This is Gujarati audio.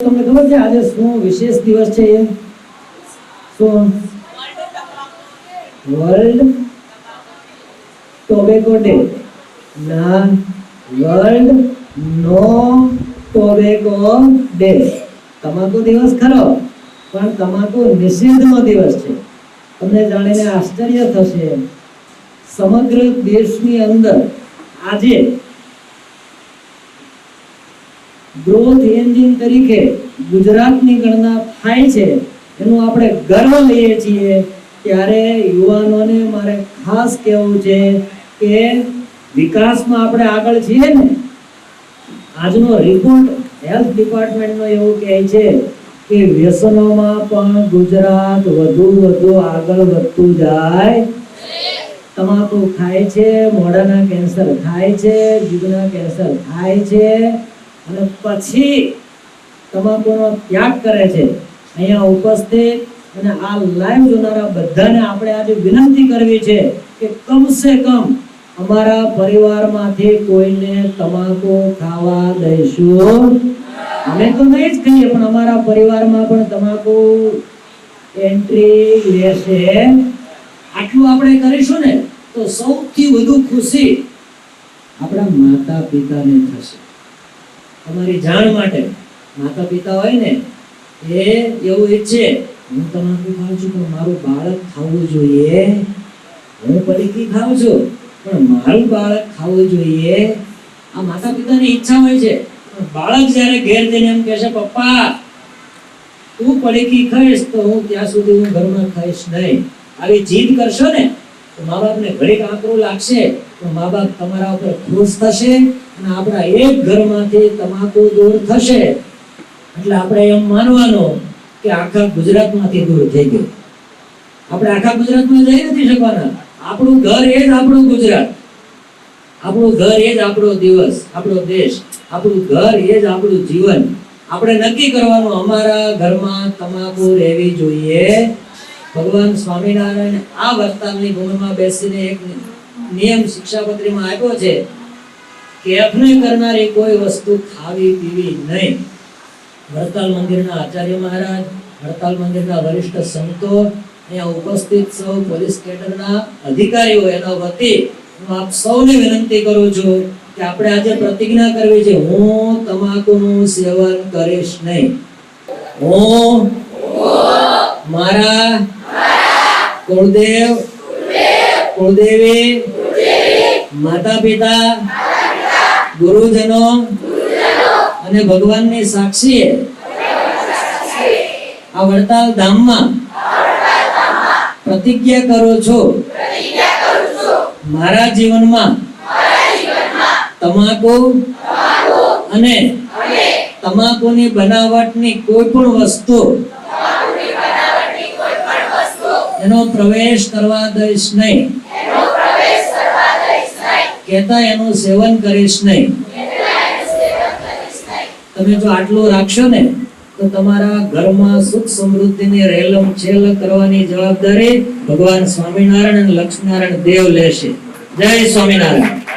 તમને ખબર છે આજે શું વિશેષ દિવસ છે? શું? વર્લ્ડ ટોબેકો ડે ના, વર્લ્ડ નો ટોબેકો ડે. તમાકુ દિવસ ખરો, પણ તમાકુ નિષેધનો દિવસ છે. તમને જાણીને આશ્ચર્ય થશે, સમગ્ર દેશની અંદર આજે ગ્રોથ એન્જિન તરીકે ગુજરાતની ગણના થાય છે, એનું આપણે ગર્વ લઈએ છીએ. ત્યારે યુવાનોને મારે ખાસ કહેવું છે કે વિકાસમાં આપણે આગળ છીએ ને. આજનો રિપોર્ટ હેલ્થ ડિપાર્ટમેન્ટનો એવું કહે છે કે વ્યસનોમાં પણ ગુજરાત વધુ આગળ વધતું જાય. તમાકુ ખાય છે, મોઢાના કેન્સર થાય છે, જીભના કેન્સર થાય છે, અને પછી તમાકુનો ત્યાગ કરે છે. અહીંયા ઉપસ્થિત અને આ લાઈવ જોનારા બધાને આપણે આજે વિનંતી કરવી છે કે કમસે કમ અમારા પરિવારમાંથી કોઈને તમાકુ ખાવા દઈશું. અમે તો નહીં જ કહીએ, પણ અમારા પરિવારમાં પણ તમાકુ એન્ટ્રી લેશે. આટલું આપણે કરીશું ને તો સૌથી વધુ ખુશી આપણા માતા પિતાને થશે. તમારી જાણ માટે માતા પિતા હોય ને એ એવું ઈચ્છે, હું તમાકુ ખાઉં છું પણ મારું બાળક ખાવું જોઈએ, હું પડીકી ખાઉં છું પણ મારું બાળક ખાવું જોઈએ. આ માતા પિતાની ઈચ્છા હોય છે. પણ બાળક જ્યારે ઘેર જઈને એમ કહેશે, પપ્પા તું પડીકી ખાઈશ તો હું ત્યાં સુધી હું ઘરમાં ખાઈશ નહીં, આવી જીદ કરશો ને તો મા બાપને ઘડીક આકરું લાગશે, પણ મા બાપ તમારા ઉપર ખુશ થશે અને આપણા એક ઘરમાંથી તમાકુ દૂર થશે. એટલે આપણે એમ માનવાનું કે આખા ગુજરાતમાંથી દૂર થઈ ગયું. આપણે આખા ગુજરાતમાં જઈ નથી શકવાના. આપણું ઘર એ જ આપણું ગુજરાત, આપણું ઘર એ જ આપણો દિવસ, આપણો દેશ, આપણું ઘર એ જ આપણું જીવન. આપણે નક્કી કરવાનું અમારા ઘરમાં તમાકુ રહેવી જોઈએ. ભગવાન સ્વામિનારાયણ આ વરતાલની ભૂમિમાં બેસીને એક નિયમ શિક્ષાપત્રીમાં આપ્યો છે કે અપને કરનારી કોઈ વસ્તુ ખાવી પીવી નહીં. વરતાલ મંદિરના આચાર્ય મહારાજ, વરતાલ મંદિરના વરિષ્ઠ સંતો, અહીંયા ઉપસ્થિત સૌ પોલીસ કેડરના અધિકારીઓ એના વતી હું આપ સૌને વિનંતી કરું છું કે આપણે આજે પ્રતિજ્ઞા કરવી છે, હું તમાકુનું સેવન કરીશ નહીં. હું મારા કુળદેવ, કુળદેવી, માતા પિતા, ગુરુજનો અને ભગવાનની સાક્ષીએ આ વડતાલ ધામમાં પ્રતિજ્ઞા કરું છું, મારા જીવનમાં તમાકુ અને તમાકુની બનાવટની કોઈ પણ વસ્તુ એનો પ્રવેશ કરવા દઈશ નહીં, કહેતા એનું સેવન કરીશ નહીં. તમે જો આટલું રાખશો ને તો તમારા ઘરમાં સુખ સમૃદ્ધિની રેલમ છેલ કરવાની જવાબદારી ભગવાન સ્વામિનારાયણ અને લક્ષ્મીનારાયણ દેવ લેશે. જય સ્વામિનારાયણ.